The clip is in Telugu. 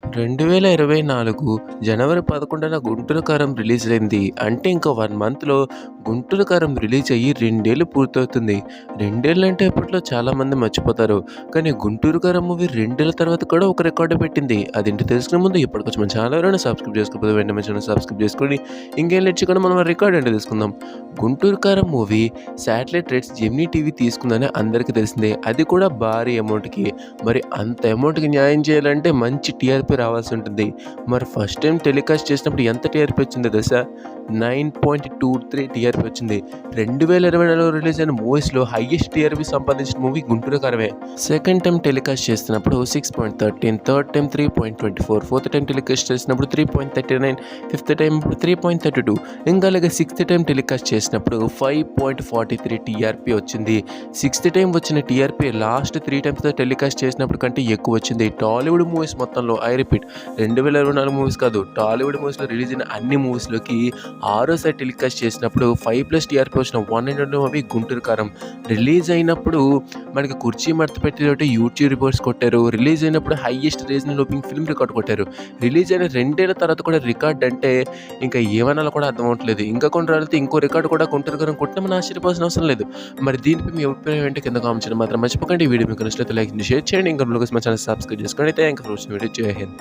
2024 జనవరి 11న 'గుంటూరు కారం' రిలీజ్ అయింది. అంటే ఇంకో 1 మంత్‌లో 'గుంటూరు కారం' రిలీజ్ అయ్యి 2 ఏళ్ళు పూర్తవుతుంది. 2 ఏళ్ళంటే అప్పట్లో చాలామంది మర్చిపోతారు. కానీ 'గుంటూరు కారం' మూవీ 2 ఏళ్ల తర్వాత కూడా ఒక రికార్డ్ పెట్టింది. అదేంటో తెలుసుకునే ముందు ఇప్పటికొచ్చి మన ఛానల్ ఎవరైనా సబ్స్క్రైబ్ చేసుకోకపోతే వెంటనే మన ఛానల్ సబ్స్క్రైబ్ చేసుకొని ఇంకేం లేట్ చేయకుండా మనం ఆ రికార్డ్ ఏంటో తెలుసుకుందాం. 'గుంటూరు కారం' movie satellite rights Gemini TV తీసుకుందని అందరికీ తెలిసిందే. అది కూడా భారీ అమౌంట్‌కి. మరి అంత అమౌంట్‌కి న్యాయం చేయాలంటే మంచి టీఆర్పీ రావాల్సి ఉంటుంది. మరి ఫస్ట్ టైం టెలికాస్ట్ చేసినప్పుడు ఎంత టీఆర్పీ వచ్చిందో తెలుసా? 9.23 టీఆర్పీ వచ్చింది. 2024లో రిలీజ్ అయిన మూవీస్‌లో హైయెస్ట్ టీఆర్పీ సంపాదించిన మూవీ 'గుంటూరు కారమే'. సెకండ్ టైం టెలికాస్ట్ చేస్తున్నప్పుడు 6.13, third time 3.24, fourth time telecast చేసినప్పుడు 3.39, ఫిఫ్త్ టైం ఇప్పుడు 3.32, ఇంకా అలాగే సిక్స్త్ టైం టెలికాస్ట్ చేసినప్పుడు 5.43 టీఆర్పీ వచ్చింది. సిక్స్త్ టైం వచ్చిన టీఆర్పీ లాస్ట్ 3 టైమ్స్‌తో టెలికాస్ట్ చేసినప్పుడు కంటే ఎక్కువ వచ్చింది. టాలీవుడ్ మూవీస్ మొత్తంలో 2024 మూవీస్ కాదు, టాలీవుడ్ మూవీస్‌లో రిలీజ్ అయిన అన్ని మూవీస్‌లోకి ఆరోసారి టెలికాస్ట్ చేసినప్పుడు 5+ టీఆర్పీ వచ్చిన one and only movie 'Guntur కారం'. రిలీజ్ అయినప్పుడు మనకి కుర్చీ మడత పెట్టేటట్టు యూట్యూబ్ రిపోర్ట్స్ కొట్టారు. రిలీజ్ అయినప్పుడు highest regional opening film record కొట్టారు. రిలీజ్ అయిన 2 ఏళ్ల తర్వాత కూడా రికార్డ్ అంటే ఇంకా ఏమనాలో కూడా అర్థం అవ్వట్లేదు. ఇంకా కొన్ని రోజులైతే ఇంకో రికార్డ్ కూడా 'గుంటూరు కారం' కొట్టినా మనం ఆశ్చర్యపోవాల్సిన అవసరం లేదు. మరి దీనిపై మీ అభిప్రాయం ఏంటో కింద కామెంట్ చేయడం మాత్రం మర్చిపోకండి. ఈ వీడియో మీకు నచ్చినట్లయితే లైక్ చేయండి, షేర్ చేయండి. ఇంకా మన ఛానల్ సబ్స్క్రైబ్ చేసుకోండి. Thanks for watching video. జై హింద్.